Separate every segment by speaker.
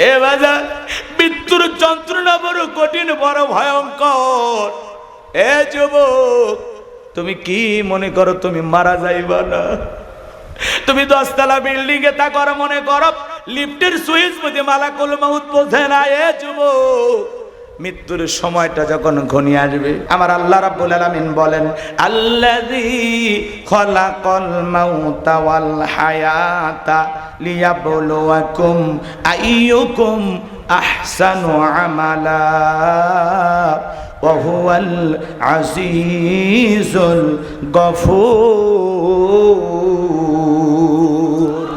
Speaker 1: এ বাজার মৃত্যুর যন্ত্রণা বড় কঠিন, বড় ভয়ঙ্কর। এ যুবক, তুমি কি মনে করো তুমি মারা যাইবা না? তুমি 10 তলা বিল্ডিং এ তা করো মনে করো লিফটের সুইচ মধ্যে মালাকুল মাউত বোঝে না। এ যুবক, মৃত্যুর সময়টা যখন ঘনিয়ে আসবে, আমার আল্লাহ রাব্বুল আলামিন বলেন, আল্লাযী খলাকাল মাউতা ওয়াল হায়াতা লিয়াবলুয়াকুম আইয়ুকুম আহসানু আমালা ওয়া হুয়াল আজিজুল গফুর।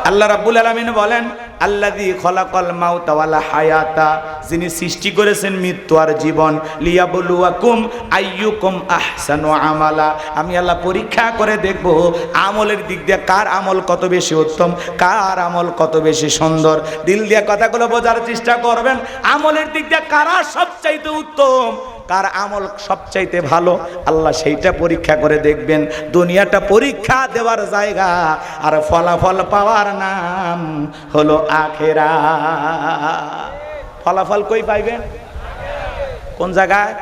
Speaker 1: আল্লাহ রাব্বুল আলামিন বলেন, আল্লাযী খলাকাল মাউতা ওয়াল হায়াতা, যিনি সৃষ্টি করেছেন মৃত্যু আর জীবন, লিয়াবলুয়াকুম আইয়ুকুম আহসানু আমালা, আমি আল্লাহ পরীক্ষা করে দেখব আমলের দিক দিয়ে কার আমল কত বেশি উত্তম, কার আমল কত বেশি সুন্দর। দিল দিয়ে কথাগুলো বোঝার চেষ্টা করবেন, আমলের দিক দিয়ে কারা সবচাইতে উত্তম, কার আমল সবচাইতে ভালো, আল্লাহ সেইটা পরীক্ষা করে দেখবেন। দুনিয়াটা পরীক্ষা দেওয়ার জায়গা, আর ফলাফল পাওয়ার নাম হলো আখিরাত। ফলাফল কই পাইবেন? কোন জায়গায়?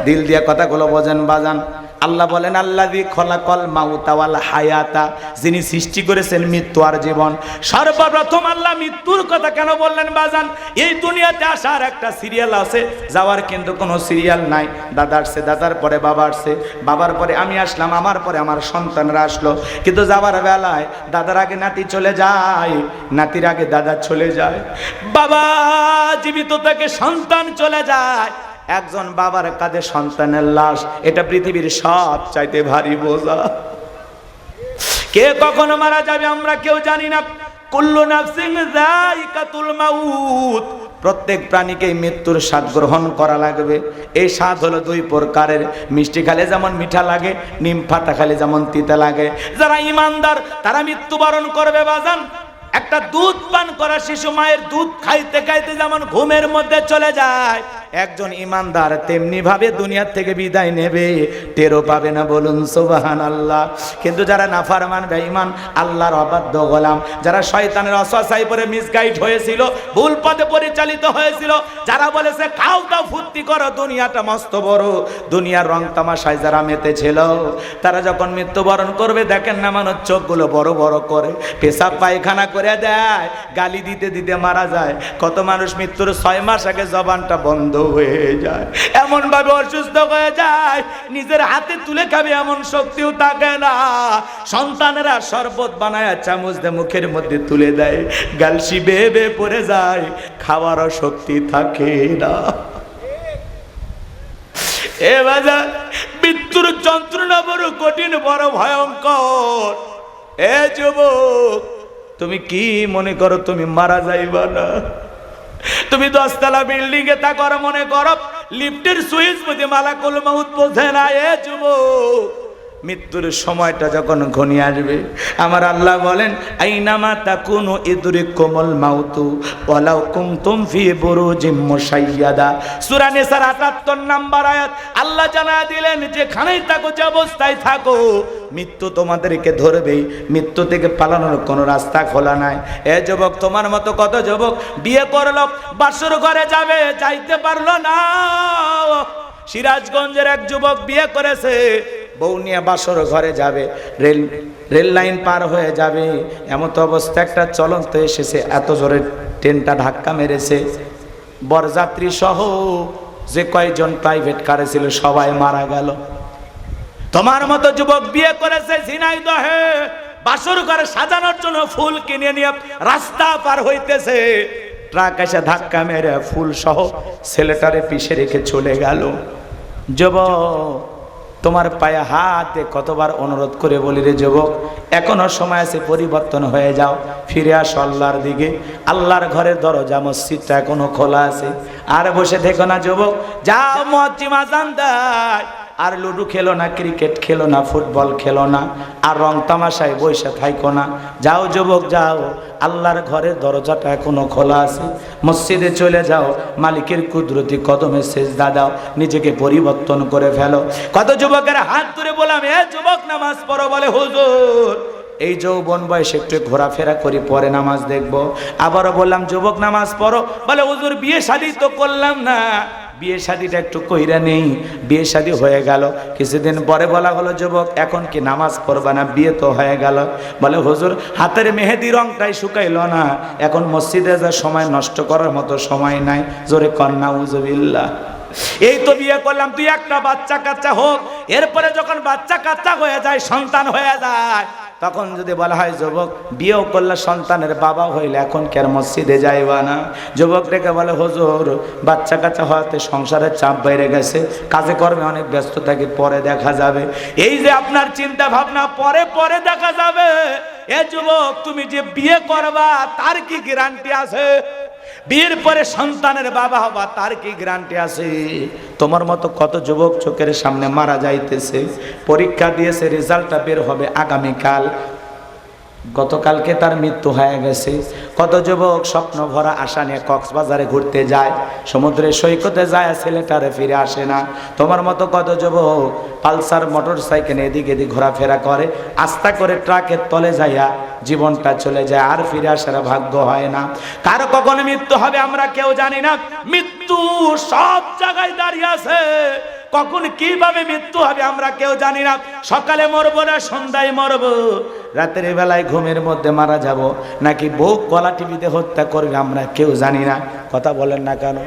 Speaker 1: দিল দিয়ে কথাগুলো বোঝেন বাজান। আল্লাহ বলেন, আল্লাযী খলাকাল মাউতা ওয়াল হায়াতা, যিনি সৃষ্টি করেছেন মৃত্যু আর জীবন। সর্বপ্রথম আল্লাহ মৃত্যুর কথা কেন বললেন বাজান? এই দুনিয়াতে আসার একটা সিরিয়াল আছে, যাওয়ার কিন্তু কোনো সিরিয়াল নাই। দাদা আসছে, দাদার পরে বাবা আসছে, বাবার পরে আমি আসলাম, আমার পরে আমার সন্তানরা আসলো। কিন্তু যাওয়ার বেলায় দাদার আগে নাতি চলে যায়, নাতির আগে দাদা চলে যায়, বাবা জীবিত থেকে সন্তান চলে যায়। একজন বাবার কাঁধে সন্তানের লাশ, এটা পৃথিবীর সব চাইতে ভারী বোঝা। কে কখন মারা যাবে আমরা কেউ জানি না। কুল্লু নাফসিন যায়িকাতুল মাউত, প্রত্যেক প্রাণীকে মৃত্যুর স্বাদ গ্রহণ করা লাগবে। এই স্বাদ হলো দুই প্রকারের, মিষ্টি খেলে যেমন মিঠা লাগে, নিম পাতা খেলে যেমন তিতা লাগে। যারা ঈমানদার তারা মৃত্যুবরণ করবে বাজান। একটা দুধ পান করা শিশু মায়ের দুধ খাইতে খাইতে যেমন ঘুমের মধ্যে চলে যায়, একজন ঈমানদার তেমনি ভাবে দুনিয়া থেকে বিদায় নেবে, টেরও পাবে না। বলুন সুবহানাল্লাহ। কিন্তু যারা নাফরমান বেঈমান, আল্লাহর অবাধ্য গোলাম, যারা শয়তানের ওয়াসওয়াসায় পড়ে মিসগাইড হয়েছিল, ভুল পথে পরিচালিত হয়েছিল, যারা বলেছে খাও দাও ফুর্তি করো, দুনিয়াটা মস্ত বড়, দুনিয়ার রং তামাশায় যারা মেতেছিল, তারা যখন মৃত্যুবরণ করবে দেখেন না মানুষ চোখগুলো বড় বড় করে, পেশাব পায়খানা করে দেয়, গালি দিতে দিতে মারা যায়। কত মানুষ মৃত্যুর 6 মাস আগে জবানটা বন্ধ হয়ে যায়, এমন ভাবে অসুস্থ হয়ে যায়, নিজের হাতে তুলে খাবে এমন শক্তিও থাকে না। সন্তানেরা শরবত বানায় চামচ দিয়ে মুখের মধ্যে তুলে দেয়, গালসি বেয়ে বেয়ে পড়ে যায়, খাওয়ারও শক্তি থাকে না। এ বাজার মৃত্যুর যন্ত্রণা বড় কঠিন, বড় ভয়ঙ্কর। এ যুবক, তুমি কি মনে করো তুমি মারা যাইবা না? তুমি 10 তলা বিল্ডিং এ তা করো মনে করো লিফটের সুইচ মধ্যে মালাকুল মাউত বোঝে না। এ যুবক, মৃত্যুর সময়টা যখন ঘনিয়ে আসবে, আমার আল্লাহ বলেন, আইনামা তাকুনু ইদরিকুমুল মাউতু ওয়ালাউ কুনতুম ফি বুরুজিম মুশাইয়াদা। সূরা নিসার 78 নম্বর আয়াত। আল্লাহ জানায় দিলেন, যেখানেই থাকো, যে অবস্থায় থাকো, মৃত্যু তোমাদেরকে ধরবেই, মৃত্যু থেকে পালানোর কোনো রাস্তা খোলা নাই। এ যুবক, তোমার মতো কত যুবক বিয়ে করলো, বাসর ঘরে যাবে, যাইতে পারলো না। সিরাজগঞ্জের এক যুবক বিয়ে করেছে, বউ নিয়ে বাসর ঘরে যাবে, রেল লাইন পার হয়ে যাবে, এমন তো অবস্থা একটা চলন্ত এসেছে, এত জোরে ট্রেনটা ধাক্কা মেরেছে, বরযাত্রী সহ যে কয়জন প্রাইভেট কারে ছিল সবাই মারা গেল। তোমার মতো যুবক বিয়ে করেছে ঝিনাইদহে, বাসর ঘরে সাজানোর জন্য ফুল কিনে নিয়ে রাস্তা পার হইতেছে, ট্রাক এসে ধাক্কা মেরে ফুল সহ ছেলেটারে পিছে রেখে চলে গেল। যুবক, তোমার পায়ে হাতে কতবার অনুরোধ করে বলি রে যুবক, এখনো সময় আছে, পরিবর্তন হয়ে যাও, ফিরে আসো আল্লাহর দিকে। আল্লাহর ঘরের দরজা মসজিদটা এখনো খোলা আছে। আর বসে থেকো না যুবক, যাও মুয়াজ্জিন আযান দেয়, আর লুডু খেলো না, ক্রিকেট খেলো না, ফুটবল খেলো না, আর রং তামাশায় বসে থাইকো না। যাও যুবক যাও, আল্লাহর ঘরের দরজাটা এখনো খোলা আছে, মসজিদে চলে যাও, মালিকের কুদরতি কদমে সেজদা দাও, নিজেকে পরিবর্তন করে ফেলো। কত যুবকের হাত ধরে বললাম, এ যুবক নামাজ পড়ো, বলে হুজুর এই যৌবন বয়সে একটু ঘোরাফেরা করি, পরে নামাজ দেখবো। আবারও বললাম যুবক নামাজ পড়ো, বলে হুজুর বিয়ে শাদী তো করলাম না, বিয়ে শাদীটা একটু কইরা নেই। বিয়ে শাদী হয়ে গেল, কিছুদিন পরে বলা হলো যুবক এখন কি নামাজ পড়বা না, বিয়ে তো হয়ে গেল। বলে হুজুর হাতের মেহেদি রংটাই শুকাইল না, এখন মসজিদে যা সময় নষ্ট করার মতো সময় নাই। জোরে কন্যা উজুবিল্লাহ। এই তো বিয়ে করলাম, তুই একটা বাচ্চা কাচ্চা হোক, এরপরে যখন বাচ্চা কাচ্চা হয়ে যায়, সন্তান হয়ে যায়, তখন যদি বলা হয় যুবক বিয়েও করলে সন্তানের বাবা হইলে এখন কি আর মসজিদে যাইবা না? যুবক রেখে বলে হুজুর বাচ্চা কাচ্চা হওয়াতে সংসারের চাপ বেড়ে গেছে, কাজে কর্মে অনেক ব্যস্ত থাকি, পরে দেখা যাবে। এই যে আপনার চিন্তা ভাবনা পরে পরে দেখা যাবে, এ যুবক তুমি যে বিয়ে করবা তার কি গ্যারান্টি আছে? বিয়ের পরে সন্তানের বাবা হবা তার কি গ্যারান্টি আছে? তোমার মতো কত যুবক চোখের সামনে মারা যাইতেছে, পরীক্ষা দিয়েছে, রেজাল্টটা বের হবে আগামীকাল, গতকালকে তার মৃত্যু হয়ে গেছে। কত যুবক স্বপ্ন ভরা আশা নিয়ে কক্সবাজারে ঘুরতে যায়, সমুদ্রের সৈকতে যায়, ছেলেটারে ফিরে আসে না। তোমার মতো কত যুবক পালসার মোটর সাইকেল এদিক এদিক ঘোরাফেরা করে, আস্তা করে ট্রাকের তলে যাইয়া জীবনটা চলে যায়, আর ফিরে আসার ভাগ্য হয় না। কারো কখন মৃত্যু হবে আমরা কেউ জানি না, মৃত্যু সব জায়গায় দাঁড়িয়ে আছে, কখন কিভাবে মৃত্যু হবে আমরা কেউ জানি না। সকালে মরবো না সন্ধ্যায় মরবো, রাতের বেলায় ঘুমের মধ্যে মারা যাব, নাকি বউ কলা টিভিতে হত্যা করবে আমরা কেউ জানি না। কথা বলেন না কেন?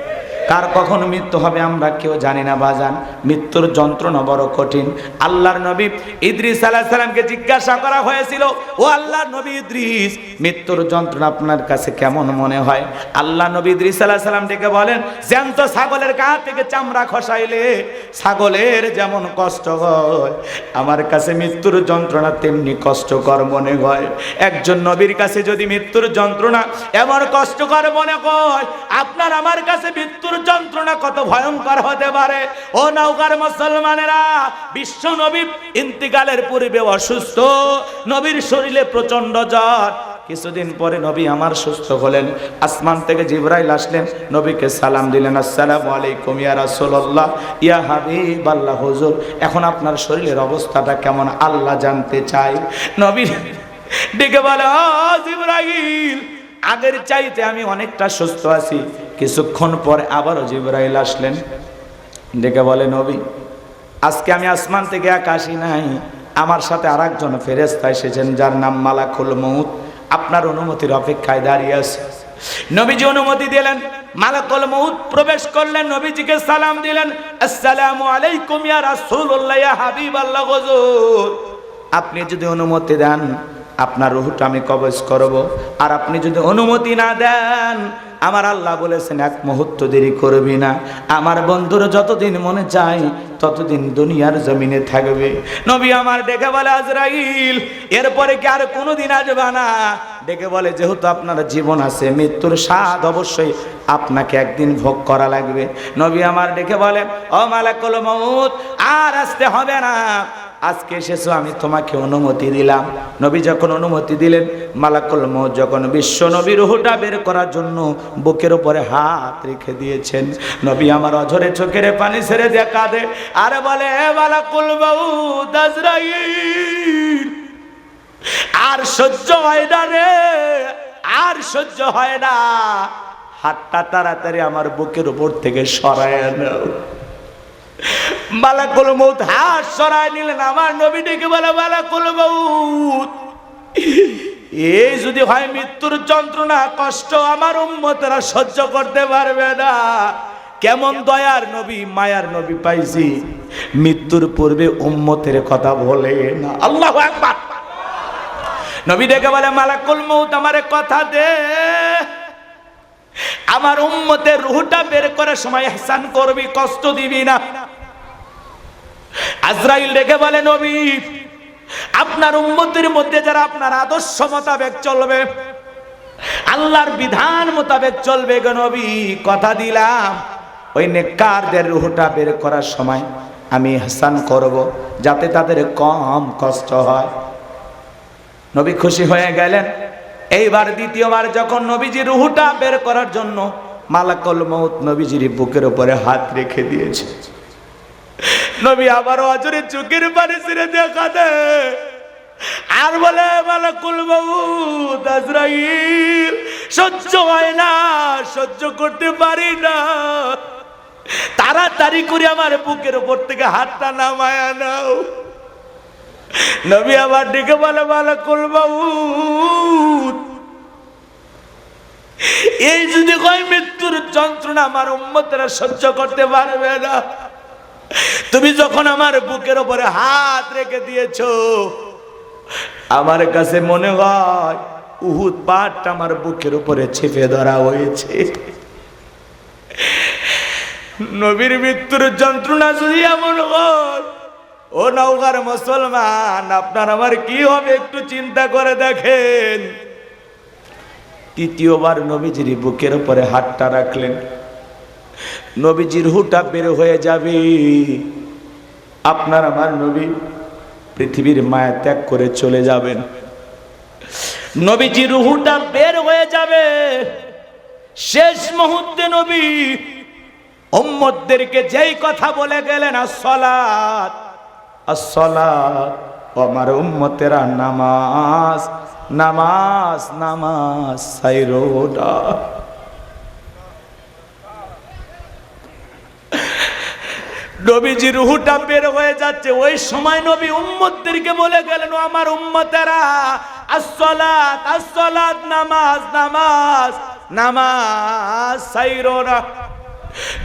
Speaker 1: কার কখন মৃত্যু হবে আমরা কেউ জানি না বাজান। মৃত্যুর যন্ত্রণা বড় কঠিন। আল্লাহর নবী ইদ্রিস আলাইহিস সালামকে জিজ্ঞাসা করা হয়েছিল, ও আল্লাহর নবী ইদ্রিস মৃত্যুর যন্ত্রণা আপনার কাছে কেমন মনে হয়? আল্লাহ নবী ইদ্রিস আলাইহিস সালাম ডেকে বলেন, জ্যান্ত ছাগলের গা থেকে চামড়া খসাইলে ছাগলের যেমন কষ্ট হয়, আমার কাছে মৃত্যুর যন্ত্রণা তেমনি কষ্টকর মনে হয়। একজন নবীর কাছে যদি মৃত্যুর যন্ত্রণা এমন কষ্টকর মনে হয়, আপনার আমার কাছে মৃত্যুর যন্ত্রণা কত ভয়ঙ্কর হতে পারে। ও নওগাঁর মুসলমানেরা, বিশ্ব নবী ইন্তিকালের পূর্বে অসুস্থ, নবীর শরীরে প্রচন্ড জ্বর। কিছুদিন পরে নবী আমার সুস্থ হলেন, আসমান থেকে জিবরাইল আসলেন, নবীকে সালাম দিলেন, আসসালামু আলাইকুম ইয়া রাসূলুল্লাহ, ইয়া হাবিবাল্লাহ, হুজুর এখন আপনার শরীরের অবস্থাটা কেমন আল্লাহ জানতে চাই। নবী ডেকে বলে, ও জিবরাইল আগের চাইতে আমি অনেকটা সুস্থ আছি। কিছুক্ষণ পরে আবারও জিবরাইল আসলেন, ডেকে বলে, নবী আজকে আমি আসমান থেকে আকাশি নাই, আমার সাথে আরেকজন ফেরেশতা এসেছেন যার নাম মালাকুল মউত, আপনার অনুমতির অপেক্ষায় দাঁড়িয়ে আছে। নবীজি অনুমতি দিলেন, মালাকুল মউত প্রবেশ করলেন, নবীজিকে সালাম দিলেন, আসসালামু আলাইকুম ইয়া রাসূলুল্লাহ, ইয়া হাবিবাল্লাহ, হুজুর আপনি যদি অনুমতি দেন আপনার রূহটা আমি কবজ করব, আর আপনি যদি অনুমতি না দেন আমার আল্লাহ বলেছেন এক মুহূর্ত দেরি করবি না, আমার বন্ধুর যতদিন মনে চায় ততদিন দুনিয়ার জমিনে থাকবে। নবী আমার ডেকে বলে, আজরাইল এরপরে কি আর কোনোদিন আসবে না? ডেকে বলে, যেহেতু আপনার জীবন আছে, মৃত্যুর স্বাদ অবশ্যই আপনাকে একদিন ভোগ করা লাগবে। নবী আমার ডেকে বলে, ও মালাকুল মউত আর আসতে হবে না, আজকে এসেছো আমি তোমাকে অনুমতি দিলাম। নবী যখন অনুমতি দিলেন, মালাকুল মউত যখন বিশ্ব নবীর রূহটা বের করার জন্য বুকের উপরে হাত রেখে দিয়েছেন, নবী আমার অঝরে চোখের পানি ছেড়ে দিয়ে কাঁদে আর বলে, হে মালাকুল মউত আজরাইল আর সহ্য হয় না রে, আর সহ্য হয় না, হাতটা তাড়াতাড়ি আমার বুকের উপর থেকে সরায় নাও। মালাকুল মউত হাত সরায় নিলেন, আমার নবী ডেকে বলে, মালাকুল মউত এই যদি হয় মৃত্যুর যন্ত্রণা কষ্ট আমার উম্মতেরা সহ্য করতে পারবে না। কেমন দয়ার নবী মায়ার নবী পাইছি, মৃত্যুর পূর্বে উম্মতের কথা বলে না। আল্লাহু আকবার। নবী ডেকে বলে, মালাকুল মউত আমারে কথা দে, আমার উম্মতের রূহটা বের করার সময় ইহসান করবি, কষ্ট দিবি না। আজরাইল ডেকে বলে, নবী আপনার উম্মতের মধ্যে যারা আপনার আদর্শ মোতাবেক চলবে, আল্লাহর বিধান মোতাবেক চলবে গো নবী, কথা দিলাম ওই নেককারদের রূহটা বের করার সময় আমি ইহসান করব, যাতে তাদের কম কষ্ট হয়। নবী খুশি হয়ে গেলেন। এইবার দ্বিতীয়বার যখন নবীজি রূহটা বের করার জন্য মালাকুল মউত নবীজির বুকের উপরে হাত রেখে দিয়েছে, নবী আবারও অজরে চোখের পানি ছেড়ে দেখা দে, আর বলে মালাকুল মউত আজরাইল, সহ্য হয় না, সহ্য করতে পারি না, তাড়াতাড়ি করে আমার বুকের উপর থেকে হাতটা নামায়া নাও। নবী আবার ডেকে বলে মালাকুল মউত, এই যদি কয় মৃত্যুর যন্ত্রণা আমার উম্মতেরা সহ্য করতে পারবে না, তুমি যখন আমার বুকের উপরে হাত রেখে দিয়েছো, আমার কাছে মনে হয় উহুদ পাহাড়টা আমার বুকের উপরে চেপে ধরা হয়েছে। নবীর মৃত্যুর যন্ত্রণা যদি এমন হয়, ও নওগাঁর মুসলমান, আপনার আমার কি হবে একটু চিন্তা করে দেখেন। তৃতীয়বার নবীজির বুকের উপরে হাতটা রাখলেন। নবীজির হুটা বের হয়ে যাবে, আপনার আমার নবী পৃথিবীর মায়া ত্যাগ করে চলে যাবেন। নবীজির রুহুটা বের হয়ে যাবে। শেষ মুহূর্তে নবী উম্মতদেরকে যেই কথা বলে গেলেন, আসসালাত আসসালাত, আমার উম্মতেরা নামাজ নামাজ নামাজ ছাইরো না। নবীজির রুহুটা বের হয়ে যাচ্ছে, ওই সময় নবী উম্মতদেরকে বলে গেলেন, আমার উম্মতেরা আসসালাত আসসালাত, নামাজ নামাজ নামাজ ছাইরো না।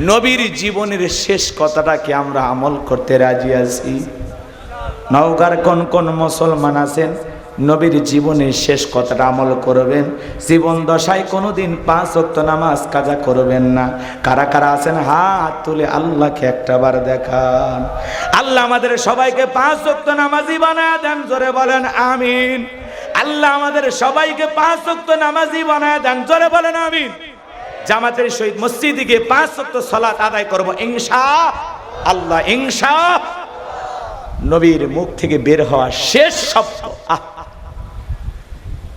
Speaker 1: নবীর জীবনের শেষ কথাটা কি আমরা আমল করতে রাজি আছি? নওগাঁর কোন কোন মুসলমান আছেন নবীর জীবনের শেষ কথাটা আমল করবেন? জীবন দশায় কোনোদিন 5 ওয়াক্ত নামাজ কাজা করবেন না। কারা কারা আছেন হাত তুলে আল্লাহকে একটাবার দেখান। আল্লাহ আমাদের সবাইকে 5 ওয়াক্ত নামাজি বানায় দেন, জোরে বলেন আমিন। আল্লাহ আমাদের সবাইকে 5 ওয়াক্ত নামাজি বানায় দেন, জোরে বলেন আমিন। জামাতের সহিত মসজিদে গিয়ে 5 ওয়াক্ত সালাত আদায় করব ইনশাআল্লাহ, ইনশাআল্লাহ। নবীর মুখ থেকে বের হওয়া শেষ শব্দ,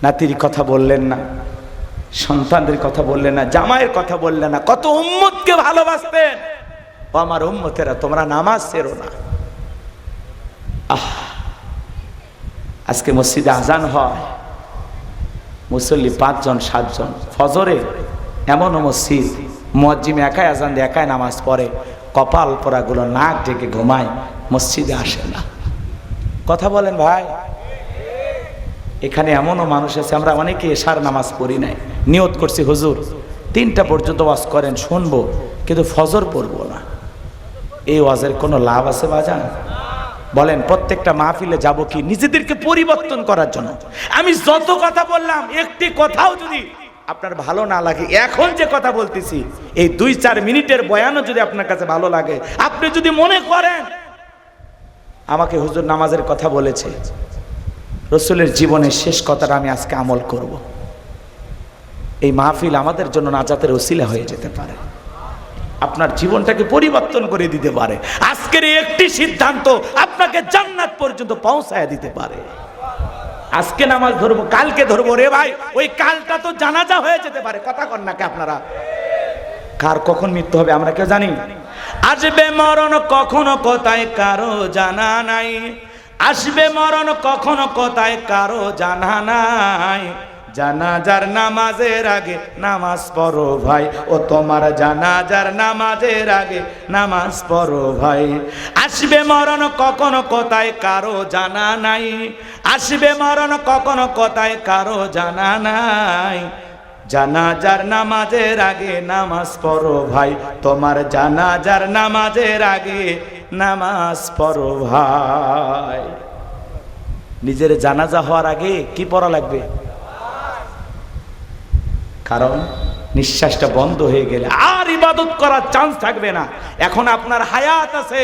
Speaker 1: নাতির কথা বললেন না, সন্তানদের কথা বললেন না, জামাইয়ের কথা বললেন না, কত উম্মতকে ভালোবাসতেন। ও আমার উম্মতেরা, তোমরা নামাজ ছেড়ো না। আজকে মসজিদে আজান হয়, মুসল্লি 5 জন 7 জন। ফজরে এমনও মসজিদ মুয়াজ্জিম একাই আজান দিয়ে একাই নামাজ পড়ে, কপাল পরাগুলো নাক ঢেকে ঘুমায়, মসজিদে আসে না। কথা বলেন ভাই। এখানে এমনও মানুষ আছে, আমরা অনেকে এশার নামাজ পড়ি নাই, নিয়ত করছি হুজুর 3টা পর্যন্ত ওয়াজ করেন, শুনবো, কিন্তু ফজর পড়বো না। এই ওয়াজের কোনো লাভ আছে বাজান? বলেন, প্রত্যেকটা মাহফিলে যাব কি নিজেদেরকে পরিবর্তন করার জন্য? আমি যত কথা বললাম, একটি কথাও যদি আপনার ভালো না লাগে, এখন যে কথা বলতেছি এই 2-4 মিনিটের বয়ানও যদি আপনার কাছে ভালো লাগে, আপনি যদি মনে করেন আমাকে হুজুর নামাজের কথা বলেছে, রসুলের জীবনের শেষ কথাটা আমি আজকে আমল করব, এই মাহফিল আমাদের জন্য নাজাতের ওসিলা হয়ে যেতে পারে, আপনার জীবনটাকে পরিবর্তন করে দিতে পারে। আজকের এই একটি সিদ্ধান্ত আপনাকে জান্নাত পর্যন্ত পৌঁছায় দিতে পারে। আজকে নামাজ ধরবো, কালকে ধরবো, রে ভাই ওই কালটা তো জানাজা হয়ে যেতে পারে। কথা কন নাকি আপনারা? কার কখন মৃত্যু হবে আমরা কেউ জানি? আসবে মরণ কখনো কোথায় কারো জানা নাই, আসবে মরণ কখনো কোথায় কারো জানা নাই। জানাজার নামাজের আগে নামাজ পড়ো ভাই, ও তোমার জানাজার নামাজের আগে নামাজ পড়ো ভাই। আসবে মরণ কখনো কোথায় কারো জানা নাই, আসবে মরণ কখনো কোথায় কারো জানা নাই। জানাজার নামাজের আগে নামাজ পড়ো ভাই, তোমার জানাজার নামাজের আগে নামাজ পড়ো ভাই। নিজের জানাজা হওয়ার আগে কি পড়া লাগবে? কারণ নিঃশ্বাসটা বন্ধ হয়ে গেলে আর ইবাদত করার চান্স থাকবে না। এখন আপনার হায়াত আছে,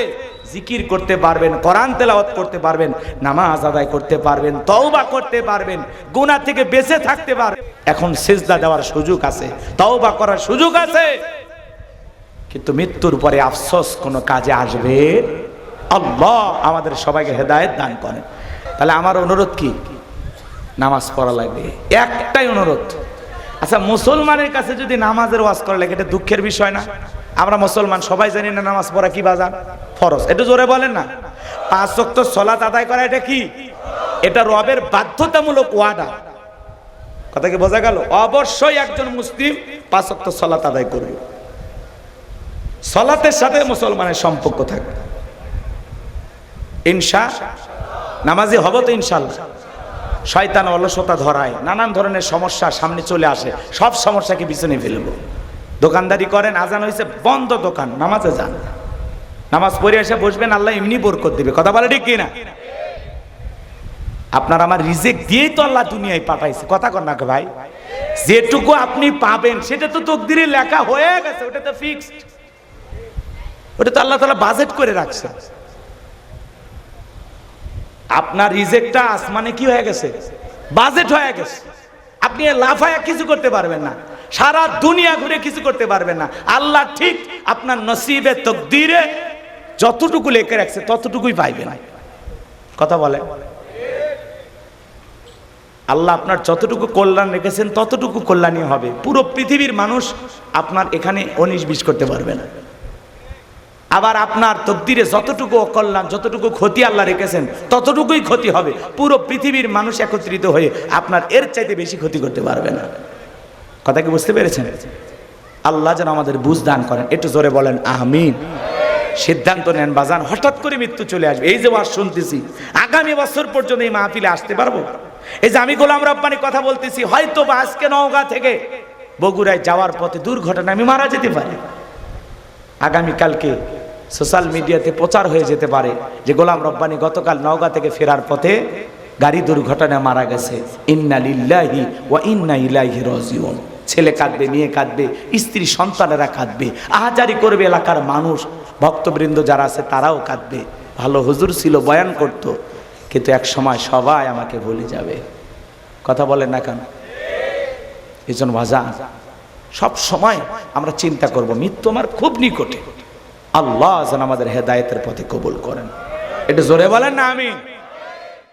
Speaker 1: জিকির করতে পারবেন, কোরআন তেলাওয়াত করতে পারবেন, নামাজ আদায় করতে পারবেন, তওবা করতে পারবেন, গুনাহ থেকে বেঁচে থাকতে পারবেন। এখন সিজদা দেওয়ার সুযোগ আছে, তওবা করার সুযোগ আছে, কিন্তু মৃত্যুর পরে আফসোস কোনো কাজে আসবে? আল্লাহ আমাদের সবাইকে হেদায়েত দান করেন। তাহলে আমার অনুরোধ কি? নামাজ পড়া লাগবে, একটাই অনুরোধ। আচ্ছা, মুসলমানের কাছে যদি নামাজের ওয়াজ করা লাগে, এটা দুঃখের বিষয় না? আমরা মুসলমান সবাই জানি না নামাজ পড়া কি বাজান? ফরজ। একটু জোরে বলেন না। 5 ওয়াক্ত সালাত আদায় করা এটা কি? এটা রবের বাধ্যতামূলক ওয়াদা। কথা কি বোঝা গেল? অবশ্যই একজন মুসলিম 5 ওয়াক্ত সালাত আদায় করবে, সালাতের সাথে মুসলমানের সম্পর্ক থাকবে। নামাজি হব তো ইনশাআল্লাহ। শয়তান অলসতা ধরায়, নানান ধরনের সমস্যা সামনে চলে আসে, সব সমস্যাকে পিছনে ফেলবো। দোকানদারি করেন, আজান হয়েছে, বন্ধ দোকান, নামাজে যান, নামাজ পড়ে এসে বসবেন, আল্লাহ এমনি বরকত দিবে। কথা বলে ঠিক কিনা? আপনার আমার রিজেক্ট দিয়েই তো আল্লাহ দুনিয়ায় পাঠাইছে। কথা কর না ভাই? যেটুকু আপনি পাবেন সেটা তো তকদিরে লেখা হয়ে গেছে, ওটা তো ফিক্সড, ওটা তো আল্লাহ তাআলা বাজেট করে রাখছে। আপনার রিজেক্টটা আসমানে কি হয়ে গেছে? বাজেট হয়ে গেছে। আপনি লাফায়া কিছু করতে পারবেন না, সারা দুনিয়া ঘুরে কিছু করতে পারবেন না। আল্লাহ ঠিক আপনার নসিবে তকদিরে যতটুকু লেখে রাখছে ততটুকুই পাইবেন। কথা বলে? আল্লাহ আপনার যতটুকু কল্যাণ রেখেছেন ততটুকু কল্যাণই হবে। পুরো পৃথিবীর মানুষ আপনার এখানে 19-20 করতে পারবে না। আবার আপনার তকদিরে যতটুকু অকল্যাণ, যতটুকু ক্ষতি আল্লাহ রেখেছেন ততটুকুই ক্ষতি হবে। পুরো পৃথিবীর মানুষ একত্রিত হয়ে আপনার এর চাইতে বেশি ক্ষতি করতে পারবে না। কথা কি বুঝতে পেরেছেন? আল্লাহ যেন আমাদের বুঝ দান করেন। একটু জোরে বলেন আমিন। সিদ্ধান্ত নেন বাজান, হঠাৎ করে মৃত্যু চলে আসবে। এই যে ওয়াজ শুনতেছি, আগামী বছর পর্যন্ত এই মাহফিলে আসতে পারবো? এই যে আমি গোলাম রব্বানি কথা বলতেছি, হয়তো বা আজকে নওগাঁ থেকে বগুড়ায় যাওয়ার পথে দুর্ঘটনা আমি মারা যেতে পারি। আগামীকালকে সোশ্যাল মিডিয়াতে প্রচার হয়ে যেতে পারে যে গোলাম রব্বানি গতকাল নওগাঁ থেকে ফেরার পথে গাড়ি দুর্ঘটনায় মারা গেছে। ইন্না লিল্লাহি ওয়া ইন্না ইলাইহি রাজিউন। ছেলে কাঁদবে, মেয়ে কাঁদবে, স্ত্রী সন্তানেরা কাঁদবে, আহাজারি করবে এলাকার মানুষ, ভক্তবৃন্দ যারা আছে তারাও কাঁদবে। ভালো হুজুর ছিল, বয়ান করত, কিন্তু এক সময় সবাই আমাকে ভুলে যাবে। কথা বলেন না কেন? এই জন্য ভাজা সব সময় আমরা চিন্তা করব মৃত্যু আমার খুব নিকটে। আল্লাহ যেন আমাদের হেদায়েতের পথে কবুল করেন। এটা জোরে বলেন না আমিন।